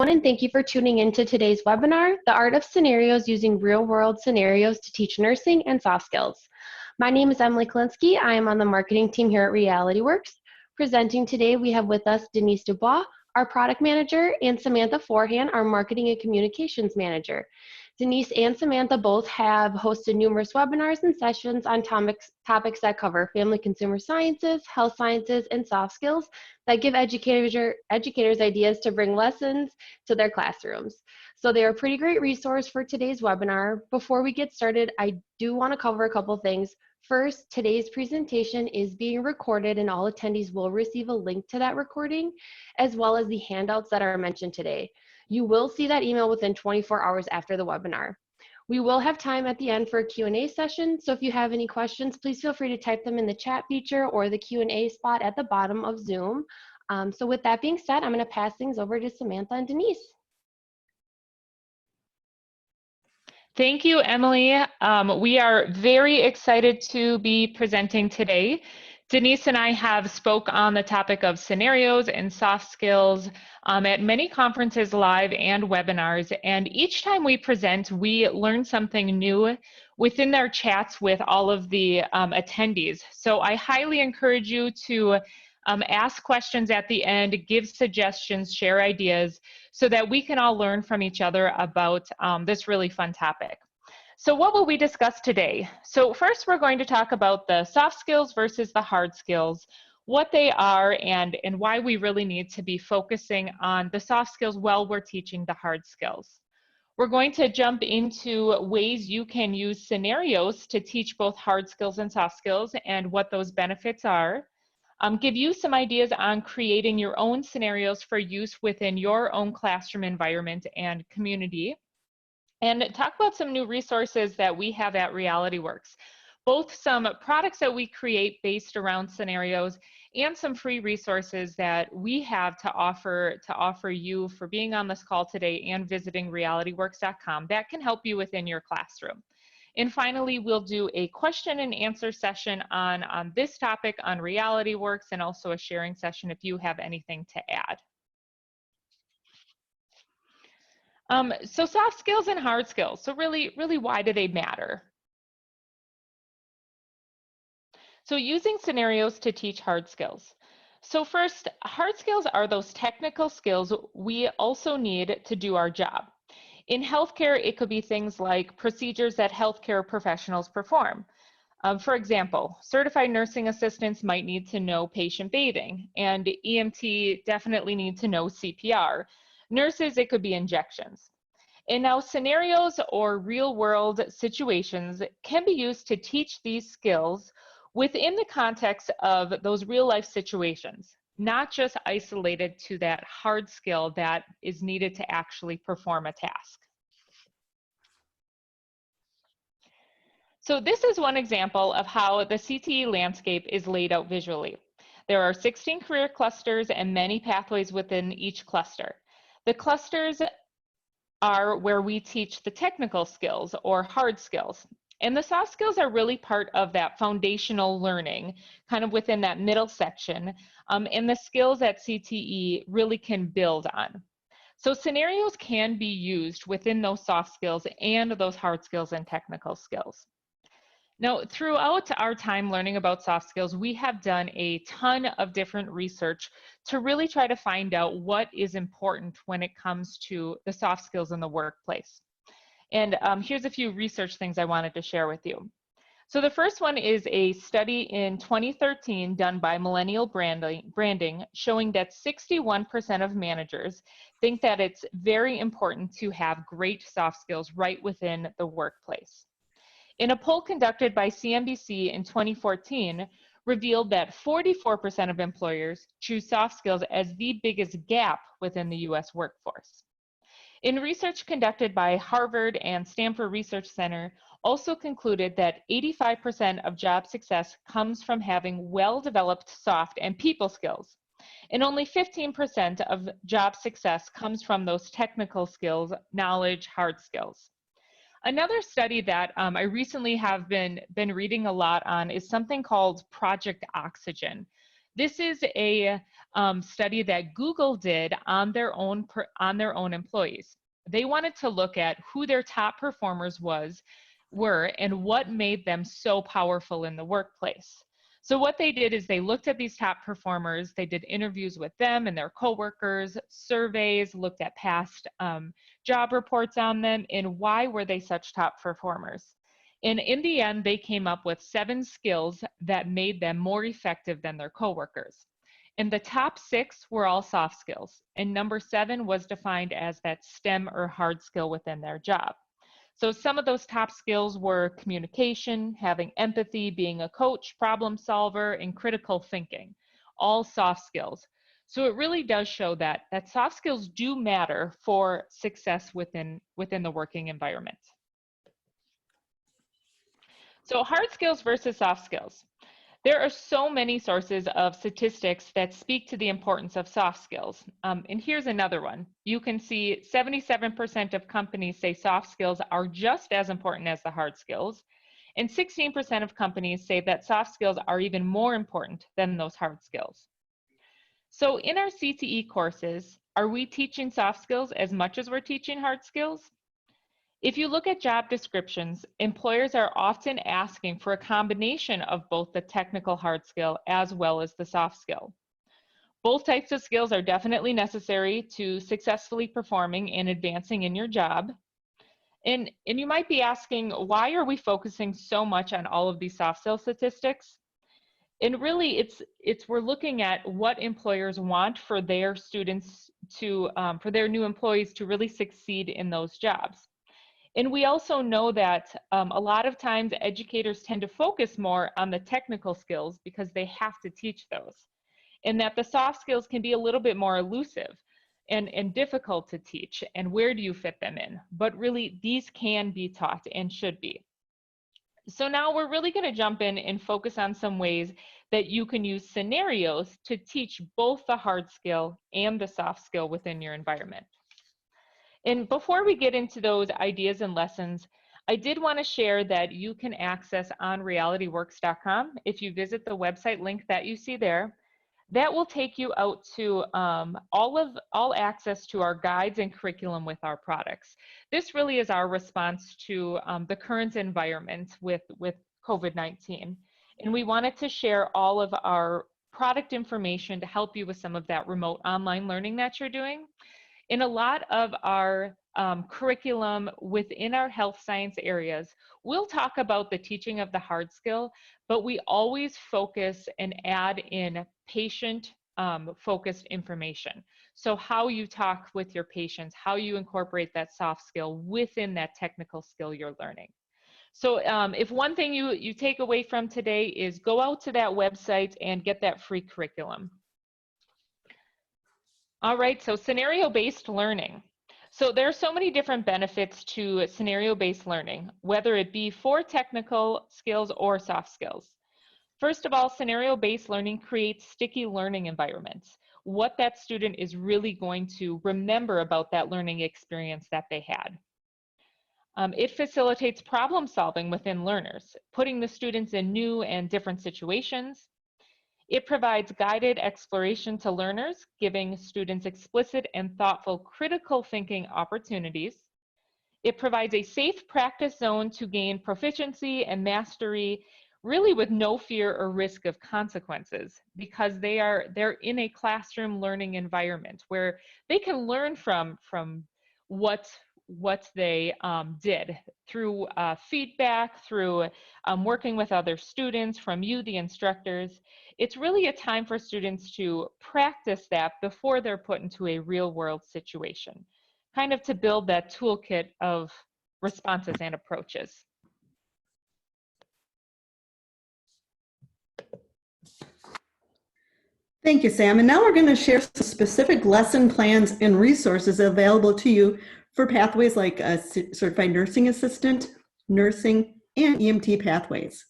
And thank you for tuning into today's webinar, The Art of Scenarios Using Real-World Scenarios to Teach Nursing and Soft Skills. My name is Emily Klinsky. I am on the marketing team here at Realityworks. Presenting today, we have with us Denise DuBois, our product manager, and Samantha Forehand, our marketing and communications manager. Denise and Samantha both have hosted numerous webinars and sessions on topics that cover family consumer sciences, health sciences, and soft skills that give educators ideas to bring lessons to their classrooms. So they're a pretty great resource for today's webinar. Before we get started, I do want to cover a couple things. First, today's presentation is being recorded and all attendees will receive a link to that recording, as well as the handouts that are mentioned today. You will see that email within 24 hours after the webinar. We will have time at the end for a Q&A session, so if you have any questions, please feel free to type them in the chat feature or the Q&A spot at the bottom of Zoom. So with that being said, I'm going to pass things over to Samantha and Denise. Thank you, Emily. We are very excited to be presenting today. Denise and I have spoke on the topic of scenarios and soft skills at many conferences live and webinars, and each time we present, we learn something new within our chats with all of the attendees. So I highly encourage you to ask questions at the end, give suggestions, share ideas, so that we can all learn from each other about this really fun topic. So what will we discuss today? So first we're going to talk about the soft skills versus the hard skills, what they are, and why we really need to be focusing on the soft skills while we're teaching the hard skills. We're going to jump into ways you can use scenarios to teach both hard skills and soft skills and what those benefits are. Give you some ideas on creating your own scenarios for use within your own classroom environment and community. And talk about some new resources that we have at Realityworks, both some products that we create based around scenarios and some free resources that we have to offer you for being on this call today and visiting realityworks.com that can help you within your classroom. And finally, we'll do a question and answer session on this topic on Realityworks, and also a sharing session if you have anything to add. So soft skills and hard skills. So really, why do they matter? So using scenarios to teach hard skills. So first, hard skills are those technical skills we also need to do our job. In healthcare, it could be things like procedures that healthcare professionals perform. For example, certified nursing assistants might need to know patient bathing, and EMT definitely need to know CPR. Nurses, it could be injections. And now scenarios or real-world situations can be used to teach these skills within the context of those real-life situations, not just isolated to that hard skill that is needed to actually perform a task. So this is one example of how the CTE landscape is laid out visually. There are 16 career clusters and many pathways within each cluster. The clusters are where we teach the technical skills or hard skills. And the soft skills are really part of that foundational learning, kind of within that middle section, and the skills that CTE really can build on. So scenarios can be used within those soft skills and those hard skills and technical skills. Now, throughout our time learning about soft skills, we have done a ton of different research to really try to find out what is important when it comes to the soft skills in the workplace. And here's a few research things I wanted to share with you. So the first one is a study in 2013 done by Millennial Branding showing that 61% of managers think that it's very important to have great soft skills right within the workplace. In a poll conducted by CNBC in 2014, revealed that 44% of employers choose soft skills as the biggest gap within the US workforce. In research conducted by Harvard and Stanford Research Center, also concluded that 85% of job success comes from having well-developed soft and people skills, and only 15% of job success comes from those technical skills, knowledge, hard skills. Another study that I recently have been reading a lot on is something called Project Oxygen. This is a study that Google did on their own employees. They wanted to look at who their top performers were and what made them so powerful in the workplace. So what they did is they looked at these top performers, they did interviews with them and their coworkers, surveys, looked at past job reports on them, and why were they such top performers. And in the end, they came up with 7 skills that made them more effective than their coworkers. And the top 6 were all soft skills, and number 7 was defined as that STEM or hard skill within their job. So some of those top skills were communication, having empathy, being a coach, problem solver, and critical thinking, all soft skills. So it really does show that soft skills do matter for success within the working environment. So hard skills versus soft skills. There are so many sources of statistics that speak to the importance of soft skills. And here's another one. You can see 77% of companies say soft skills are just as important as the hard skills. And 16% of companies say that soft skills are even more important than those hard skills. So in our CTE courses, are we teaching soft skills as much as we're teaching hard skills? If you look at job descriptions, employers are often asking for a combination of both the technical hard skill as well as the soft skill. Both types of skills are definitely necessary to successfully performing and advancing in your job. And you might be asking, why are we focusing so much on all of these soft skill statistics? And really, we're looking at what employers want for their students to, for their new employees to really succeed in those jobs. And we also know that a lot of times educators tend to focus more on the technical skills because they have to teach those. And that the soft skills can be a little bit more elusive and difficult to teach. And where do you fit them in? But really, these can be taught and should be. So now we're really going to jump in and focus on some ways that you can use scenarios to teach both the hard skill and the soft skill within your environment. And before we get into those ideas and lessons, I did want to share that you can access on realityworks.com. If you visit the website link that you see there, that will take you out to all access to our guides and curriculum with our products. This really is our response to the current environment with COVID-19. And we wanted to share all of our product information to help you with some of that remote online learning that you're doing. In a lot of our curriculum within our health science areas, we'll talk about the teaching of the hard skill, but we always focus and add in patient focused information. So how you talk with your patients, how you incorporate that soft skill within that technical skill you're learning. So if one thing you take away from today is go out to that website and get that free curriculum. All right, so scenario-based learning. So there are so many different benefits to scenario-based learning, whether it be for technical skills or soft skills. First of all, scenario-based learning creates sticky learning environments, what that student is really going to remember about that learning experience that they had. It facilitates problem solving within learners, putting the students in new and different situations. It provides guided exploration to learners, giving students explicit and thoughtful critical thinking opportunities. It provides a safe practice zone to gain proficiency and mastery, really with no fear or risk of consequences, because they're in a classroom learning environment where they can learn from what they did through feedback, through working with other students, from you, the instructors. It's really a time for students to practice that before they're put into a real world situation, kind of to build that toolkit of responses and approaches. Thank you, Sam. And now we're going to share some specific lesson plans and resources available to you for pathways like certified nursing assistant, nursing, and EMT pathways.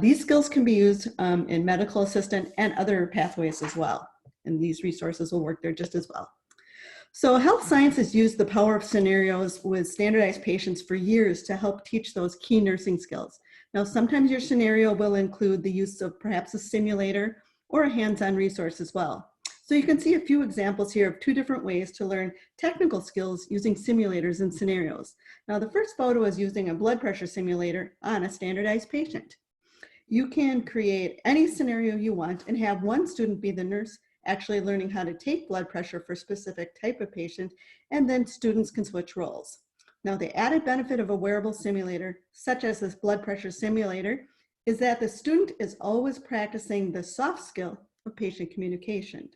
These skills can be used in medical assistant and other pathways as well. And these resources will work there just as well. So health science has used the power of scenarios with standardized patients for years to help teach those key nursing skills. Now, sometimes your scenario will include the use of perhaps a simulator or a hands-on resource as well. So you can see a few examples here of two different ways to learn technical skills using simulators and scenarios. Now, the first photo is using a blood pressure simulator on a standardized patient. You can create any scenario you want and have one student be the nurse actually learning how to take blood pressure for a specific type of patient, and then students can switch roles. Now, the added benefit of a wearable simulator, such as this blood pressure simulator, is that the student is always practicing the soft skill of patient communication.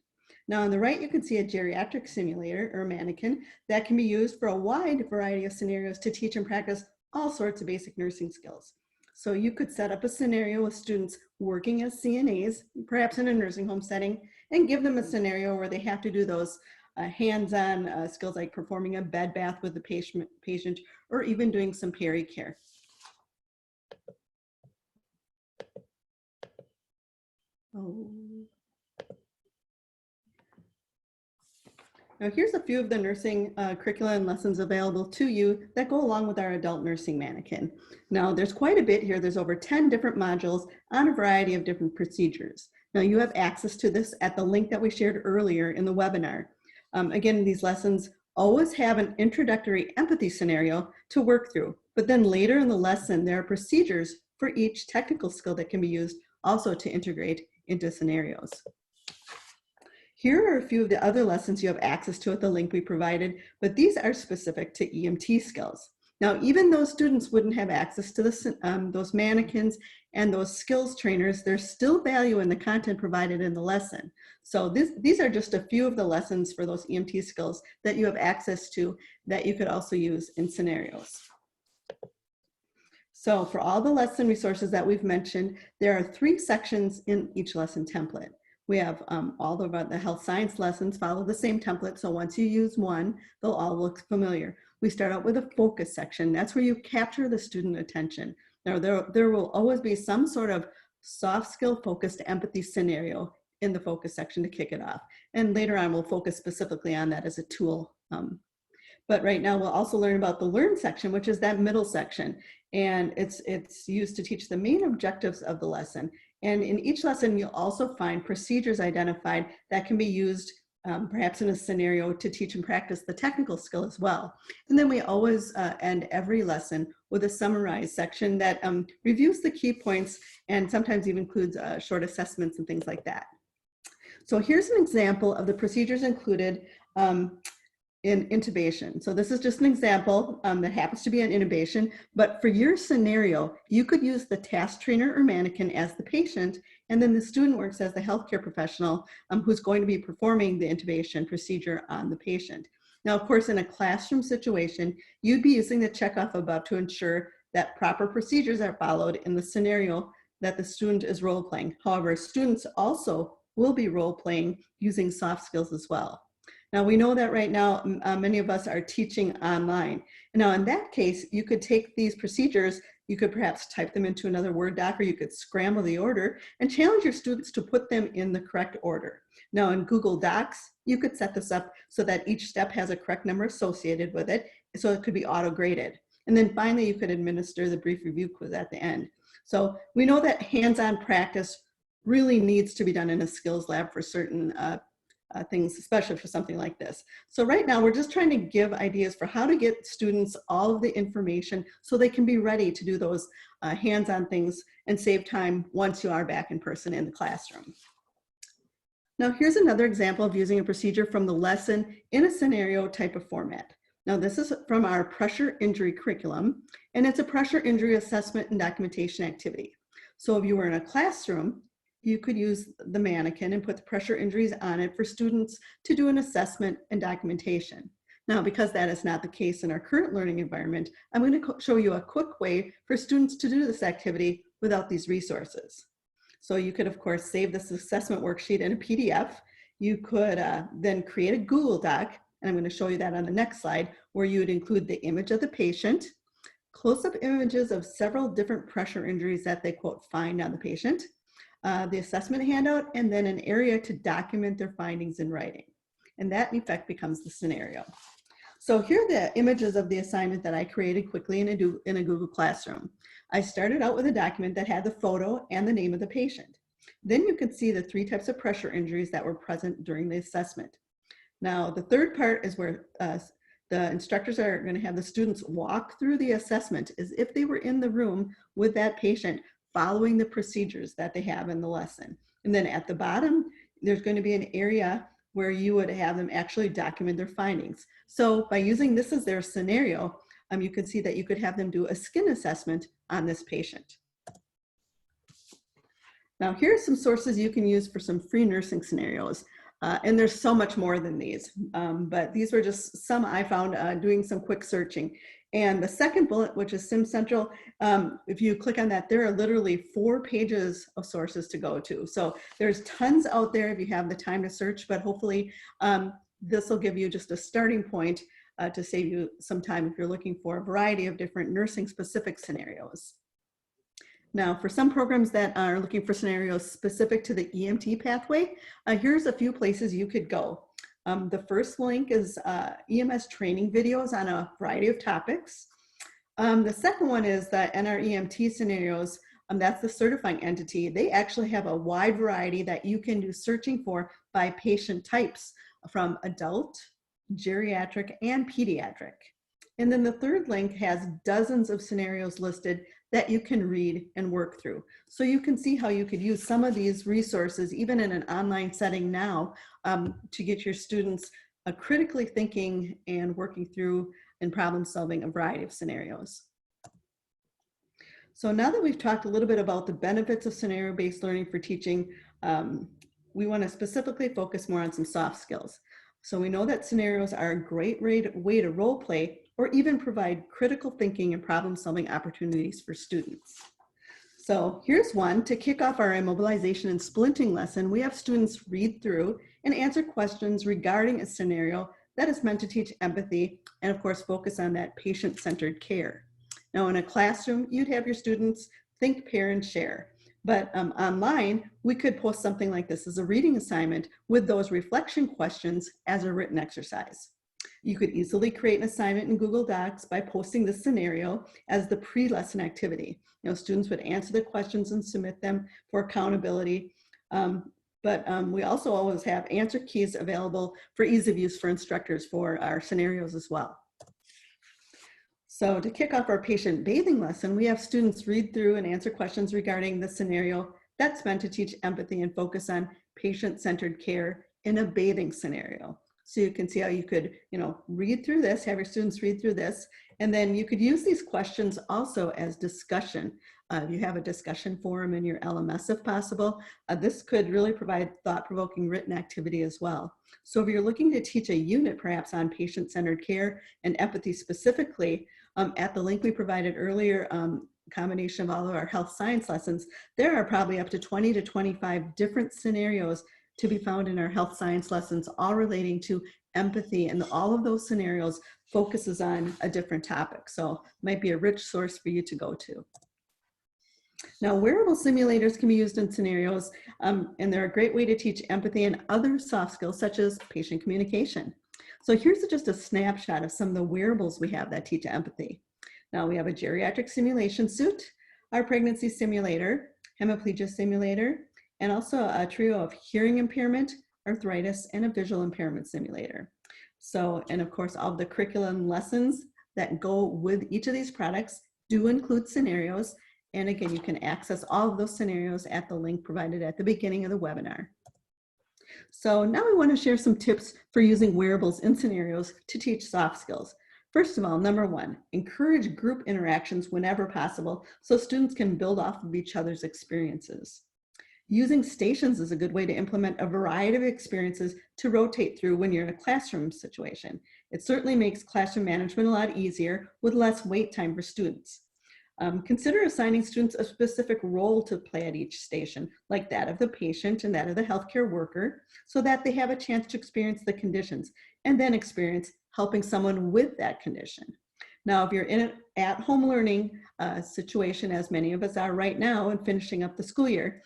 Now, on the right, you can see a geriatric simulator or mannequin that can be used for a wide variety of scenarios to teach and practice all sorts of basic nursing skills. So you could set up a scenario with students working as CNAs, perhaps in a nursing home setting, and give them a scenario where they have to do those hands-on skills like performing a bed bath with the patient or even doing some peri-care. Now here's a few of the nursing curricula and lessons available to you that go along with our adult nursing mannequin. Now there's quite a bit here. There's over 10 different modules on a variety of different procedures. Now you have access to this at the link that we shared earlier in the webinar. Again, these lessons always have an introductory empathy scenario to work through, but then later in the lesson, there are procedures for each technical skill that can be used also to integrate into scenarios. Here are a few of the other lessons you have access to at the link we provided, but these are specific to EMT skills. Now, even though students wouldn't have access to those mannequins and those skills trainers, there's still value in the content provided in the lesson. So these are just a few of the lessons for those EMT skills that you have access to that you could also use in scenarios. So for all the lesson resources that we've mentioned, there are 3 sections in each lesson template. We have all of the health science lessons follow the same template. So once you use one, they'll all look familiar. We start out with a focus section. That's where you capture the student attention. Now there will always be some sort of soft skill focused empathy scenario in the focus section to kick it off. And later on, we'll focus specifically on that as a tool. But right now we'll also learn about the learn section, which is that middle section. And it's used to teach the main objectives of the lesson. And in each lesson, you'll also find procedures identified that can be used perhaps in a scenario to teach and practice the technical skill as well. And then we always end every lesson with a summarize section that reviews the key points and sometimes even includes short assessments and things like that. So here's an example of the procedures included in intubation. So this is just an example that happens to be an intubation, but for your scenario, you could use the task trainer or mannequin as the patient, and then the student works as the healthcare professional who's going to be performing the intubation procedure on the patient. Now, of course, in a classroom situation, you'd be using the checkoff above to ensure that proper procedures are followed in the scenario that the student is role-playing. However, students also will be role-playing using soft skills as well. Now, we know that right now, many of us are teaching online. Now, in that case, you could take these procedures, you could perhaps type them into another Word doc, or you could scramble the order and challenge your students to put them in the correct order. Now, in Google Docs, you could set this up so that each step has a correct number associated with it, so it could be auto-graded. And then finally, you could administer the brief review quiz at the end. So we know that hands-on practice really needs to be done in a skills lab for certain things, especially for something like this. So right now we're just trying to give ideas for how to get students all of the information so they can be ready to do those hands-on things and save time once you are back in person in the classroom. Now here's another example of using a procedure from the lesson in a scenario type of format. Now this is from our pressure injury curriculum, and it's a pressure injury assessment and documentation activity. So if you were in a classroom, you could use the mannequin and put the pressure injuries on it for students to do an assessment and documentation. Now, because that is not the case in our current learning environment, I'm going to show you a quick way for students to do this activity without these resources. So you could, of course, save this assessment worksheet in a PDF. You could then create a Google Doc, and I'm going to show you that on the next slide, where you would include the image of the patient, close-up images of several different pressure injuries that they, quote, find on the patient, the assessment handout, and then an area to document their findings in writing. And that, in effect, becomes the scenario. So here are the images of the assignment that I created quickly in a Google Classroom. I started out with a document that had the photo and the name of the patient. Then you can see the 3 types of pressure injuries that were present during the assessment. Now, the third part is where the instructors are going to have the students walk through the assessment as if they were in the room with that patient, following the procedures that they have in the lesson. And then at the bottom, there's going to be an area where you would have them actually document their findings. So by using this as their scenario, you can see that you could have them do a skin assessment on this patient. Now, here are some sources you can use for some free nursing scenarios. And there's so much more than these, but these were just some I found doing some quick searching. And the second bullet, which is SimCentral, if you click on that, there are literally 4 pages of sources to go to. So there's tons out there if you have the time to search, but hopefully this will give you just a starting point to save you some time if you're looking for a variety of different nursing specific scenarios. Now, for some programs that are looking for scenarios specific to the EMT pathway, here's a few places you could go. The first link is EMS training videos on a variety of topics. The second one is the NREMT scenarios. That's the certifying entity. They actually have a wide variety that you can do searching for by patient types, from adult, geriatric, and pediatric. And then the third link has dozens of scenarios listed that you can read and work through. So you can see how you could use some of these resources, even in an online setting now, to get your students critically thinking and working through and problem solving a variety of scenarios. So now that we've talked a little bit about the benefits of scenario-based learning for teaching, we want to specifically focus more on some soft skills. So we know that scenarios are a great way to role play or even provide critical thinking and problem solving opportunities for students. So here's one. To kick off our immobilization and splinting lesson, we have students read through and answer questions regarding a scenario that is meant to teach empathy and, of course, focus on that patient-centered care. Now, in a classroom, you'd have your students think, pair, and share. But online, we could post something like this as a reading assignment with those reflection questions as a written exercise. You could easily create an assignment in Google Docs by posting this scenario as the pre-lesson activity. You know, students would answer the questions and submit them for accountability. But we also always have answer keys available for ease of use for instructors for our scenarios as well. So to kick off our patient bathing lesson, we have students read through and answer questions regarding the scenario that's meant to teach empathy and focus on patient-centered care in a bathing scenario. So you can see how you could, read through this, have your students read through this, and then you could use these questions also as discussion. If you have a discussion forum in your LMS, if possible, this could really provide thought-provoking written activity as well. So if you're looking to teach a unit perhaps on patient-centered care and empathy specifically, at the link we provided earlier, combination of all of our health science lessons, there are probably up to 20 to 25 different scenarios to be found in our health science lessons, all relating to empathy, and all of those scenarios focuses on a different topic. So it might be a rich source for you to go to. Now, wearable simulators can be used in scenarios, and they're a great way to teach empathy and other soft skills such as patient communication. So here's just a snapshot of some of the wearables we have that teach empathy. Now we have a geriatric simulation suit, our pregnancy simulator, hemiplegia simulator, and also a trio of hearing impairment, arthritis, and a visual impairment simulator. So, and of course, all of the curriculum lessons that go with each of these products do include scenarios. And again, you can access all of those scenarios at the link provided at the beginning of the webinar. So now we want to share some tips for using wearables in scenarios to teach soft skills. First of all, number one, encourage group interactions whenever possible so students can build off of each other's experiences. Using stations is a good way to implement a variety of experiences to rotate through when you're in a classroom situation. It certainly makes classroom management a lot easier with less wait time for students. Consider assigning students a specific role to play at each station, like that of the patient and that of the healthcare worker, so that they have a chance to experience the conditions and then experience helping someone with that condition. Now, if you're in an at-home learning situation, as many of us are right now and finishing up the school year,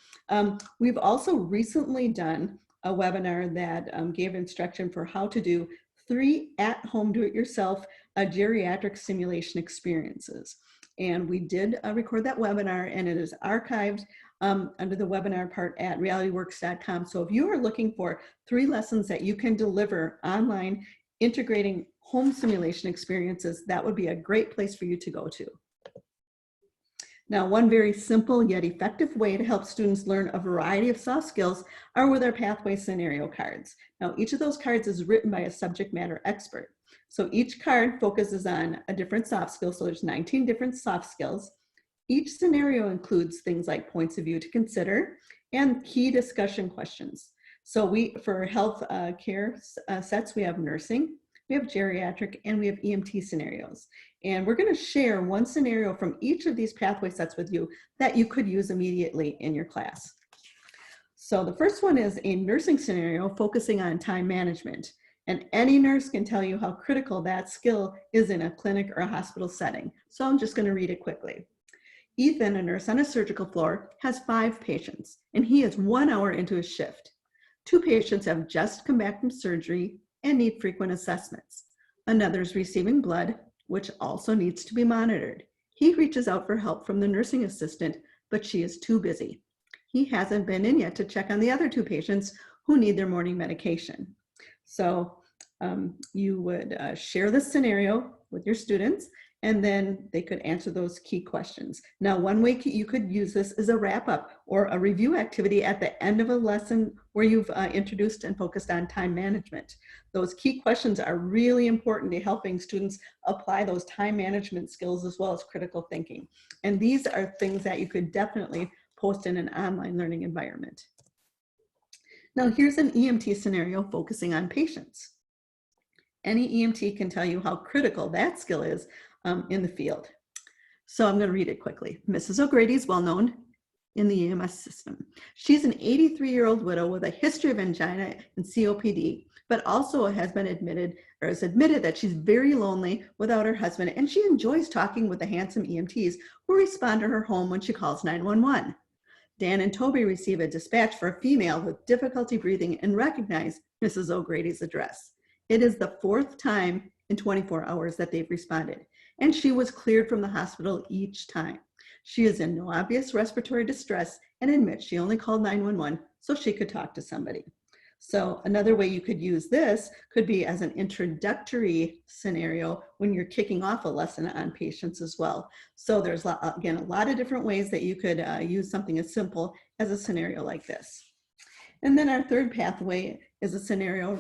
we've also recently done a webinar that gave instruction for how to do 3 at-home do-it-yourself geriatric simulation experiences. And we did record that webinar, and it is archived under the webinar part at realityworks.com. So if you are looking for 3 lessons that you can deliver online, integrating home simulation experiences, that would be a great place for you to go to. Now, one very simple yet effective way to help students learn a variety of soft skills are with our pathway scenario cards. Now, each of those cards is written by a subject matter expert. So each card focuses on a different soft skill. So there's 19 different soft skills. Each scenario includes things like points of view to consider and key discussion questions. So for health care sets, we have nursing, we have geriatric, and we have EMT scenarios. And we're going to share one scenario from each of these pathway sets with you that you could use immediately in your class. So the first one is a nursing scenario focusing on time management. And any nurse can tell you how critical that skill is in a clinic or a hospital setting. So I'm just going to read it quickly. Ethan, a nurse on a surgical floor, has 5 patients, and he is 1 hour into his shift. 2 patients have just come back from surgery and need frequent assessments. Another is receiving blood, which also needs to be monitored. He reaches out for help from the nursing assistant, but she is too busy. He hasn't been in yet to check on the other 2 patients who need their morning medication. So you would share this scenario with your students, and then they could answer those key questions. Now, one way you could use this is a wrap-up or a review activity at the end of a lesson where you've introduced and focused on time management. Those key questions are really important to helping students apply those time management skills as well as critical thinking. And these are things that you could definitely post in an online learning environment. Now, here's an EMT scenario focusing on patients. Any EMT can tell you how critical that skill is in the field. So I'm going to read it quickly. Mrs. O'Grady is well known in the EMS system. She's an 83-year-old widow with a history of angina and COPD, but also has admitted that she's very lonely without her husband, and she enjoys talking with the handsome EMTs who respond to her home when she calls 911. Dan and Toby receive a dispatch for a female with difficulty breathing and recognize Mrs. O'Grady's address. It is the 4th time in 24 hours that they've responded, and she was cleared from the hospital each time. She is in no obvious respiratory distress and admits she only called 911 so she could talk to somebody. So another way you could use this could be as an introductory scenario when you're kicking off a lesson on patients as well. So there's, again, a lot of different ways that you could use something as simple as a scenario like this. And then our third pathway is a scenario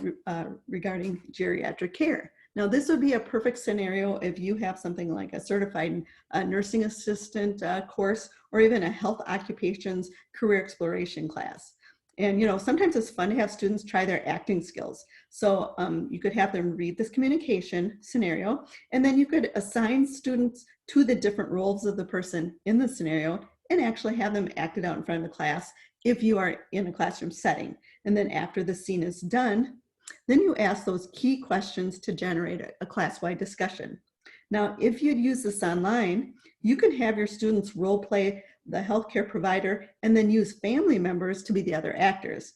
regarding geriatric care. Now, this would be a perfect scenario if you have something like a certified nursing assistant course or even a health occupations career exploration class. And, you know, sometimes it's fun to have students try their acting skills. So you could have them read this communication scenario, and then you could assign students to the different roles of the person in the scenario and actually have them act it out in front of the class if you are in a classroom setting. And then after the scene is done, then you ask those key questions to generate a class-wide discussion. Now, if you'd use this online, you can have your students role play the healthcare provider and then use family members to be the other actors.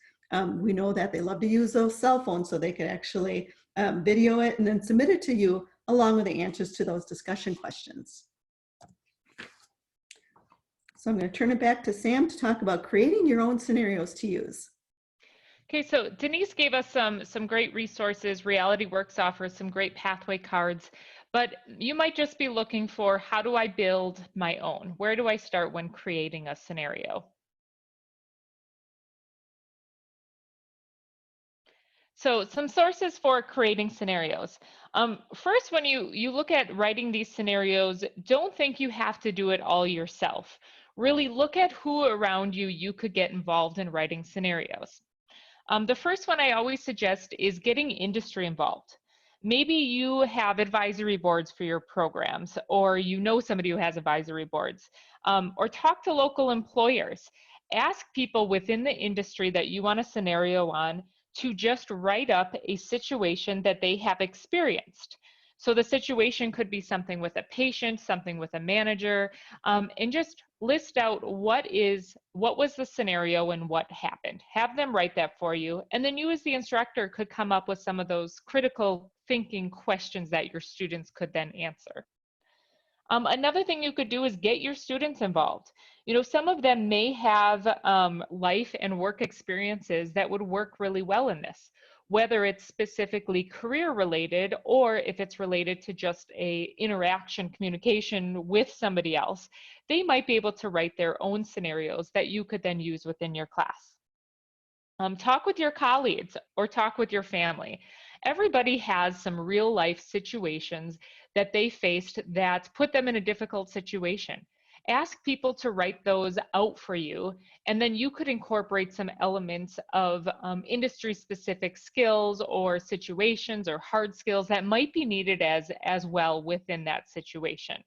We know that they love to use those cell phones, so they could actually video it and then submit it to you along with the answers to those discussion questions. So I'm going to turn it back to Sam to talk about creating your own scenarios to use. Okay, so Denise gave us some great resources. Realityworks offers some great pathway cards, but you might just be looking for, how do I build my own? Where do I start when creating a scenario? So some sources for creating scenarios. First, when you look at writing these scenarios, don't think you have to do it all yourself. Really look at who around you could get involved in writing scenarios. The first one I always suggest is getting industry involved. Maybe you have advisory boards for your programs, or you know somebody who has advisory boards, or talk to local employers. Ask people within the industry that you want a scenario on to just write up a situation that they have experienced. So the situation could be something with a patient, something with a manager, and just list out what was the scenario and what happened. Have them write that for you, and then you as the instructor could come up with some of those critical thinking questions that your students could then answer. Another thing you could do is get your students involved. You know, some of them may have life and work experiences that would work really well in this, whether it's specifically career related or if it's related to just a interaction communication with somebody else. They might be able to write their own scenarios that you could then use within your class. Talk with your colleagues or talk with your family. Everybody has some real life situations that they faced that put them in a difficult situation. Ask people to write those out for you, and then you could incorporate some elements of industry specific skills or situations or hard skills that might be needed as well within that situation.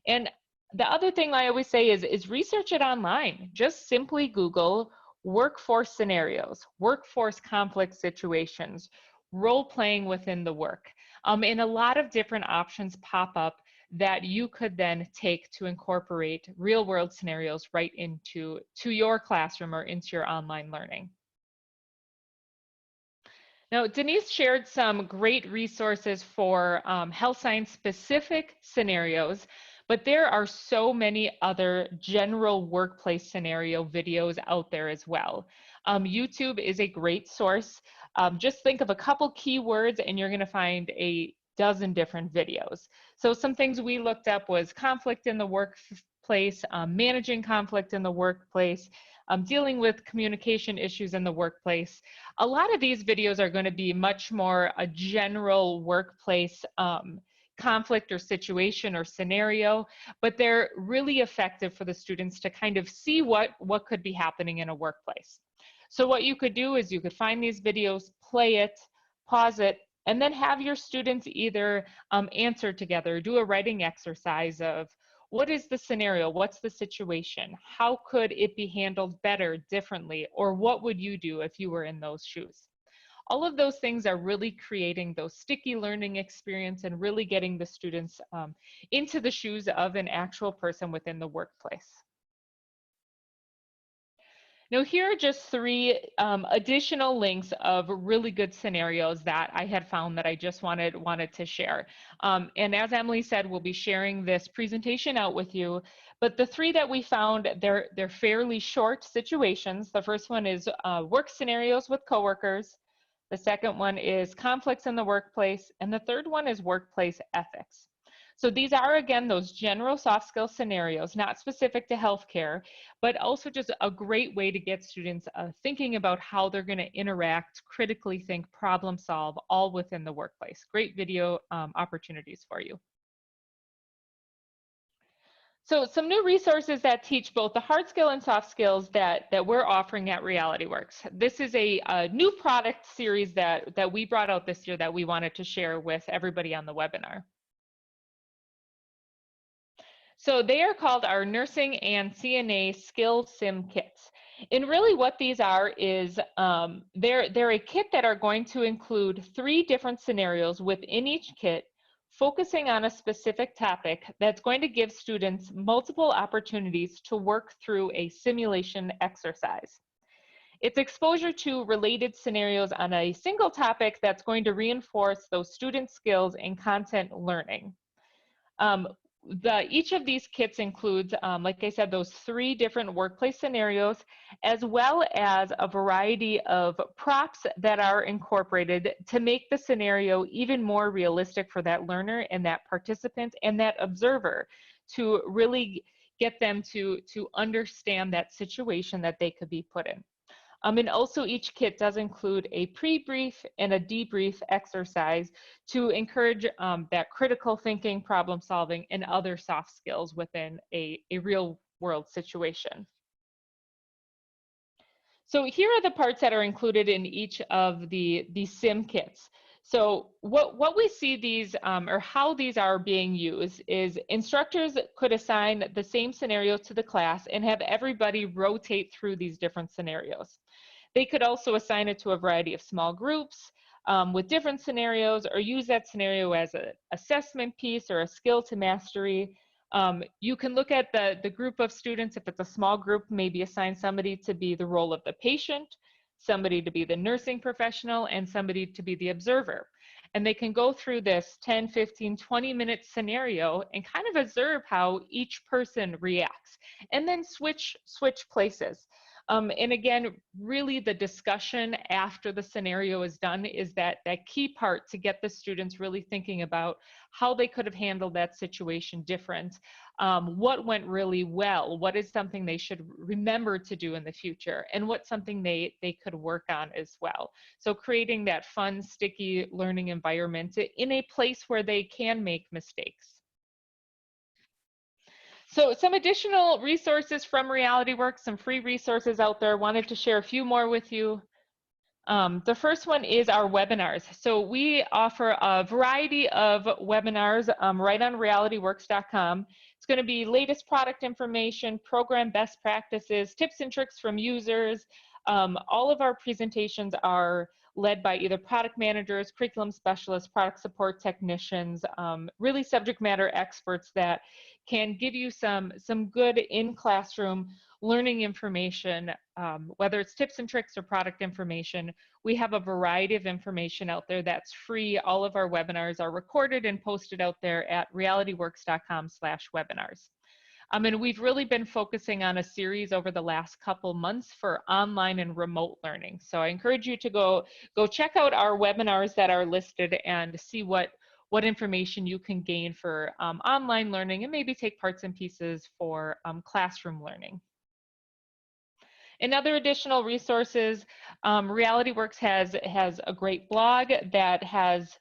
And the other thing I always say is research it online. Just simply Google workforce scenarios, workforce conflict situations, role playing within the work. And a lot of different options pop up that you could then take to incorporate real world scenarios right into your classroom or into your online learning. Now, Denise shared some great resources for health science specific scenarios, but there are so many other general workplace scenario videos out there as well. YouTube is a great source. Just think of a couple keywords and you're going to find a dozen different videos. So some things we looked up was conflict in the workplace, managing conflict in the workplace, dealing with communication issues in the workplace. A lot of these videos are going to be much more a general workplace conflict or situation or scenario, but they're really effective for the students to kind of see what could be happening in a workplace. So what you could do is you could find these videos, play it, pause it, and then have your students either answer together, do a writing exercise of what is the scenario, what's the situation, how could it be handled better, differently, or what would you do if you were in those shoes? All of those things are really creating those sticky learning experience and really getting the students into the shoes of an actual person within the workplace. Now, here are just three additional links of really good scenarios that I had found that I just wanted to share. And as Emily said, we'll be sharing this presentation out with you. But the three that we found, they're fairly short situations. The first one is work scenarios with coworkers. The second one is conflicts in the workplace. And the third one is workplace ethics. So these are, again, those general soft skill scenarios, not specific to healthcare, but also just a great way to get students thinking about how they're going to interact, critically think, problem solve, all within the workplace. Great video opportunities for you. So some new resources that teach both the hard skill and soft skills that we're offering at Realityworks. This is a new product series that we brought out this year that we wanted to share with everybody on the webinar. So they are called our Nursing and CNA Skill Sim Kits. And really what these are is they're a kit that are going to include 3 different scenarios within each kit, focusing on a specific topic that's going to give students multiple opportunities to work through a simulation exercise. It's exposure to related scenarios on a single topic that's going to reinforce those student skills and content learning. Each of these kits includes, like I said, those 3 different workplace scenarios, as well as a variety of props that are incorporated to make the scenario even more realistic for that learner and that participant and that observer, to really get them to understand that situation that they could be put in. And also each kit does include a pre-brief and a debrief exercise to encourage that critical thinking, problem solving, and other soft skills within a real world situation. So here are the parts that are included in each of the sim kits. So what we see these, or how these are being used, is instructors could assign the same scenario to the class and have everybody rotate through these different scenarios. They could also assign it to a variety of small groups with different scenarios, or use that scenario as an assessment piece or a skill to mastery. You can look at the group of students. If it's a small group, maybe assign somebody to be the role of the patient, somebody to be the nursing professional, and somebody to be the observer. And they can go through this 10, 15, 20-minute scenario and kind of observe how each person reacts, and then switch places. And again, really the discussion after the scenario is done is that key part to get the students really thinking about how they could have handled that situation different. What went really well? What is something they should remember to do in the future? And what's something they could work on as well? So creating that fun, sticky learning environment in a place where they can make mistakes. So some additional resources from Realityworks, some free resources out there. Wanted to share a few more with you. The first one is our webinars. So we offer a variety of webinars right on realityworks.com. It's going to be latest product information, program best practices, tips and tricks from users. All of our presentations are led by either product managers, curriculum specialists, product support technicians, really subject matter experts that can give you some good in-classroom learning information, whether it's tips and tricks or product information. We have a variety of information out there that's free. All of our webinars are recorded and posted out there at realityworks.com/webinars. And we've really been focusing on a series over the last couple months for online and remote learning. So I encourage you to go check out our webinars that are listed and see what information you can gain for online learning, and maybe take parts and pieces for classroom learning. And other additional resources, Realityworks has a great blog that has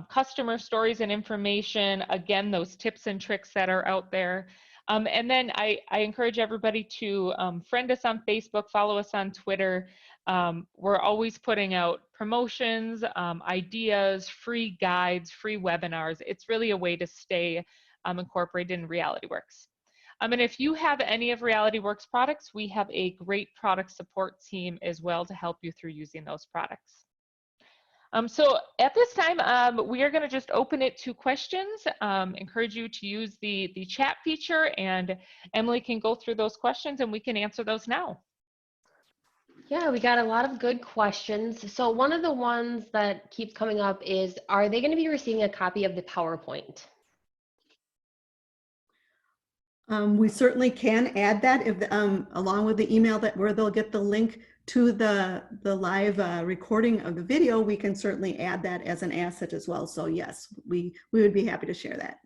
customer stories and information, again, those tips and tricks that are out there. And then I encourage everybody to friend us on Facebook, follow us on Twitter. We're always putting out promotions, ideas, free guides, free webinars. It's really a way to stay incorporated in Realityworks. And if you have any of Realityworks products, we have a great product support team as well to help you through using those products. So at this time, we are going to just open it to questions. Encourage you to use the chat feature, and Emily can go through those questions and we can answer those now. Yeah, we got a lot of good questions. So one of the ones that keeps coming up is, are they going to be receiving a copy of the PowerPoint? We certainly can add that if along with the email where they'll get the link to the live recording of the video. We can certainly add that as an asset as well. So yes, we would be happy to share that.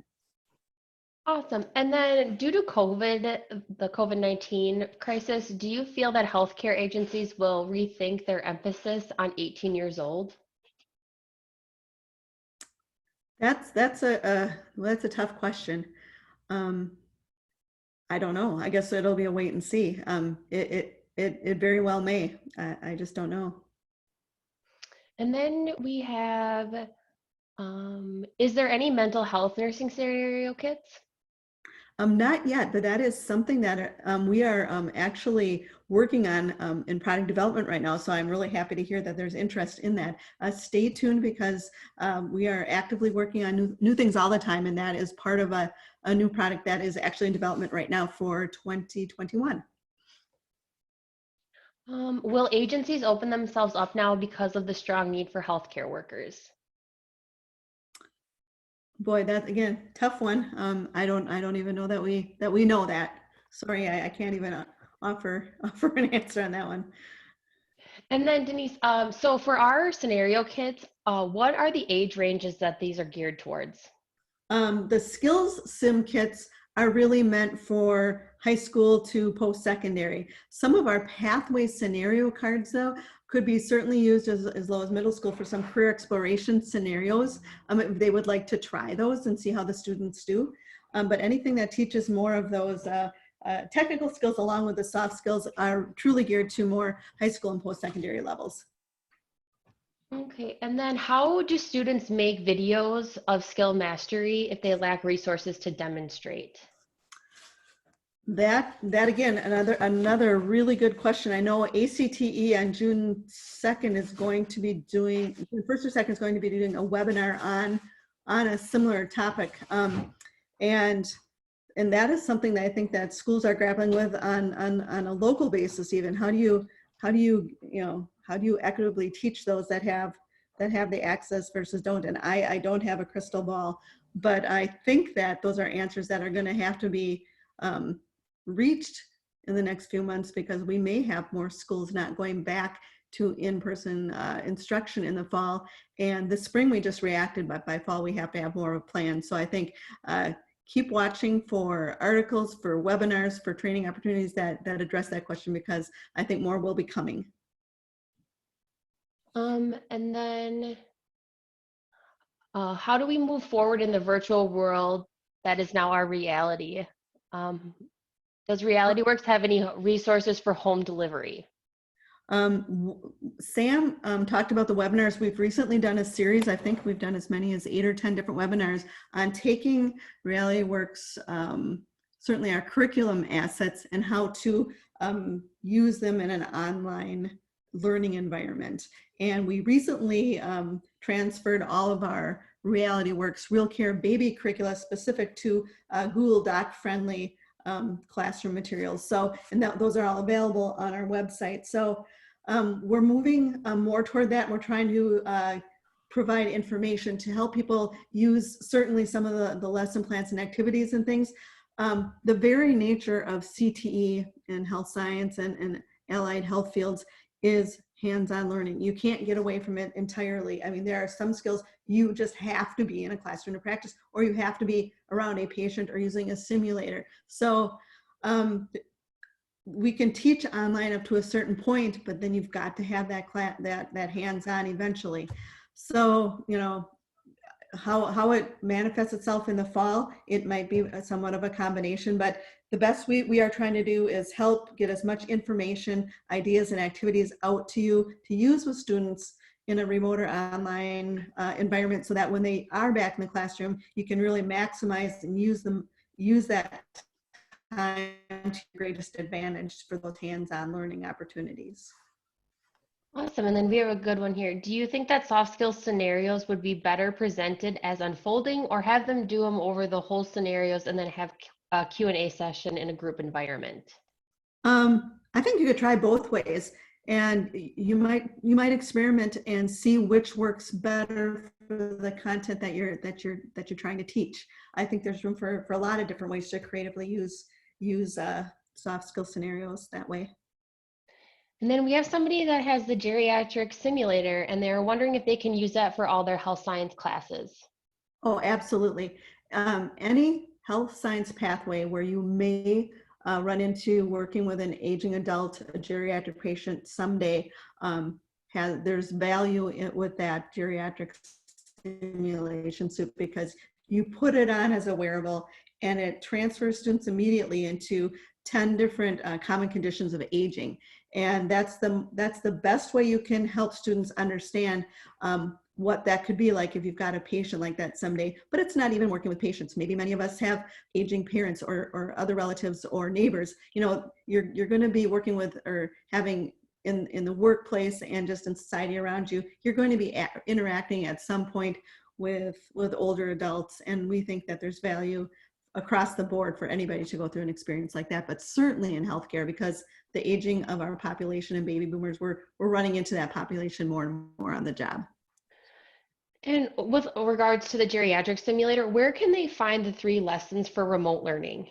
Awesome. And then due to the COVID-19 crisis, do you feel that healthcare agencies will rethink their emphasis on 18 years old? That's a tough question. I don't know. I guess it'll be a wait and see. It very well may. I just don't know. And then we have, is there any mental health nursing scenario kits? Not yet, but that is something that we are actually working on in product development right now. So I'm really happy to hear that there's interest in that. Stay tuned, because we are actively working on new things all the time, and that is part of a new product that is actually in development right now for 2021. Will agencies open themselves up now because of the strong need for healthcare workers? Boy, that again, tough one. I don't even know that we know that. Sorry, I can't even offer an answer on that one. And then Denise, so for our scenario kits, what are the age ranges that these are geared towards? The skills sim kits are really meant for high school to post-secondary. Some of our pathway scenario cards, though, could be certainly used as low as middle school for some career exploration scenarios. If they would like to try those and see how the students do. But anything that teaches more of those technical skills along with the soft skills are truly geared to more high school and post-secondary levels. Okay, and then how do students make videos of skill mastery if they lack resources to demonstrate? That again, another really good question. I know ACTE on June 2nd is going to be doing, June 1st or 2nd is going to be doing a webinar on a similar topic. And that is something that I think that schools are grappling with on a local basis even. How do you equitably teach those that have that have the access versus don't. And I don't have a crystal ball, but I think that those are answers that are going to have to be reached in the next few months, because we may have more schools not going back to in-person instruction in the fall. And this spring we just reacted, but by fall we have to have more of a plan. So I think keep watching for articles, for webinars, for training opportunities that address that question, because I think more will be coming. And then how do we move forward in the virtual world that is now our reality? Does Realityworks have any resources for home delivery? Sam talked about the webinars. We've recently done a series, I think we've done as many as 8 or 10 different webinars on taking Realityworks, certainly our curriculum assets, and how to use them in an online learning environment. And we recently transferred all of our Realityworks Real Care Baby curricula specific to Google Doc friendly classroom materials. So, and those are all available on our website. So we're moving more toward that. We're trying to provide information to help people use certainly some of the lesson plans and activities and things. The very nature of CTE and health science and allied health fields is hands-on learning. You can't get away from it entirely. I mean, there are some skills you just have to be in a classroom to practice, or you have to be around a patient or using a simulator. So we can teach online up to a certain point, but then you've got to have that hands-on eventually. So, you know, how it manifests itself in the fall, it might be somewhat of a combination, but the best we are trying to do is help get as much information, ideas, and activities out to you to use with students in a remote or online environment, so that when they are back in the classroom, you can really maximize and use that time to your greatest advantage for those hands-on learning opportunities. Awesome. And then we have a good one here. Do you think that soft skills scenarios would be better presented as unfolding, or have them do them over the whole scenarios and then have a Q&A session in a group environment? I think you could try both ways, and you might experiment and see which works better for the content that you're trying to teach. I think there's room for a lot of different ways to creatively use soft skill scenarios that way. And then we have somebody that has the geriatric simulator, and they're wondering if they can use that for all their health science classes. Oh, absolutely. Any health science pathway where you may run into working with an aging adult, a geriatric patient someday, there's value with that geriatric simulation suit, because you put it on as a wearable and it transfers students immediately into 10 different common conditions of aging. And that's the best way you can help students understand what that could be like if you've got a patient like that someday. But it's not even working with patients. Maybe many of us have aging parents or other relatives or neighbors. You know, you're going to be working with or having in the workplace and just in society around you, you're going to be interacting at some point with older adults. And we think that there's value across the board for anybody to go through an experience like that, but certainly in healthcare, because the aging of our population and baby boomers, we're running into that population more and more on the job. And with regards to the geriatric simulator, where can they find the 3 lessons for remote learning?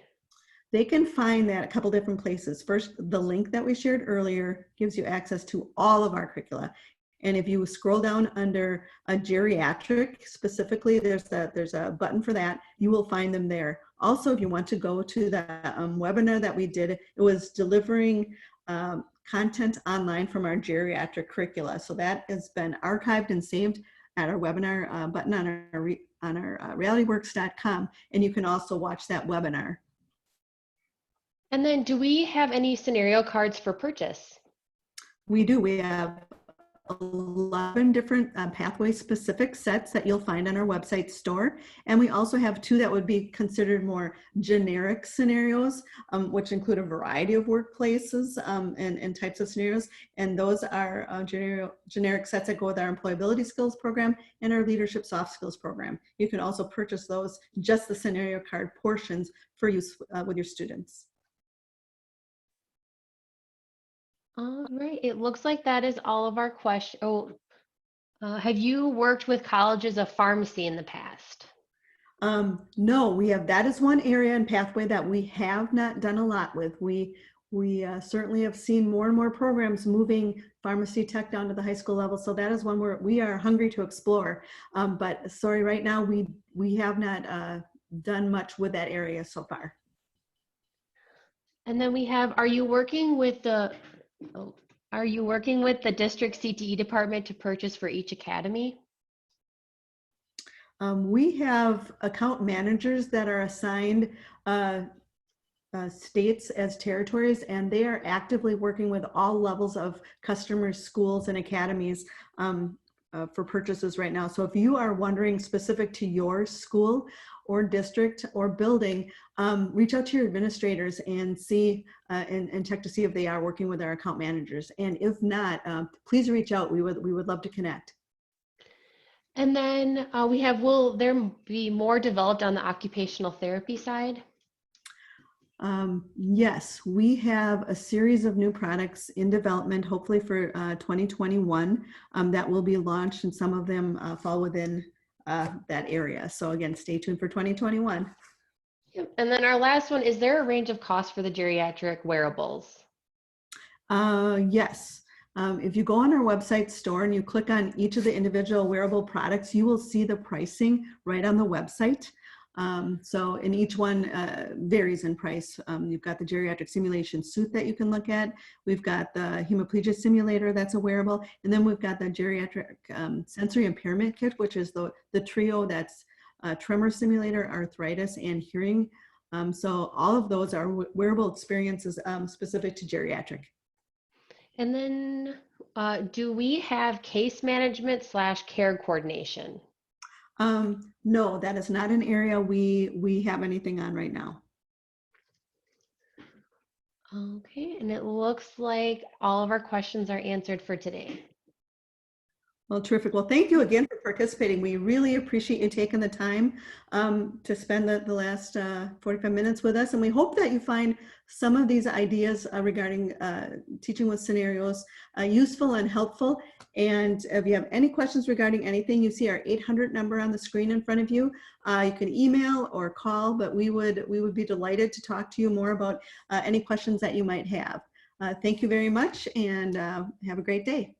They can find that a couple different places. First, the link that we shared earlier gives you access to all of our curricula. And if you scroll down under a geriatric specifically, there's a button for that. You will find them there. Also, if you want to go to the webinar that we did, it was delivering content online from our geriatric curricula. So that has been archived and saved at our webinar button on our realityworks.com. And you can also watch that webinar. And then do we have any scenario cards for purchase? We do. We have 11 different pathway specific sets that you'll find on our website store. And we also have 2 that would be considered more generic scenarios, which include a variety of workplaces and types of scenarios. And those are generic sets that go with our employability skills program and our leadership soft skills program. You can also purchase those, just the scenario card portions, for use with your students. All right, it looks like that is all of our questions. Oh, Have you worked with colleges of pharmacy in the past? No, that is one area and pathway that we have not done a lot with. We certainly have seen more and more programs moving pharmacy tech down to the high school level. So that is one where we are hungry to explore. But sorry, right now we have not done much with that area so far. And then we have, are you working with the district CTE department to purchase for each academy? We have account managers that are assigned states as territories, and they are actively working with all levels of customers, schools, and academies for purchases right now. So if you are wondering specific to your school or district or building, reach out to your administrators and see and check to see if they are working with our account managers. And if not, please reach out. We would love to connect. And then we have, will there be more developed on the occupational therapy side? Yes, we have a series of new products in development, hopefully for 2021, that will be launched, and some of them fall within that area. So again, stay tuned for 2021. Yep. And then our last one, is there a range of costs for the geriatric wearables? Yes. If you go on our website store and you click on each of the individual wearable products, you will see the pricing right on the website. So in each one varies in price. You've got the geriatric simulation suit that you can look at. We've got the hemiplegia simulator, that's a wearable. And then we've got the geriatric sensory impairment kit, which is the trio that's tremor simulator, arthritis, and hearing. So all of those are wearable experiences specific to geriatric. And then do we have case management / care coordination? No, that is not an area we have anything on right now. Okay, and it looks like all of our questions are answered for today. Well, terrific. Well, thank you again for participating. We really appreciate you taking the time to spend the last 45 minutes with us. And we hope that you find some of these ideas regarding teaching with scenarios useful and helpful. And if you have any questions regarding anything, you see our 800 number on the screen in front of you. You can email or call, but we would be delighted to talk to you more about any questions that you might have. Thank you very much, and have a great day.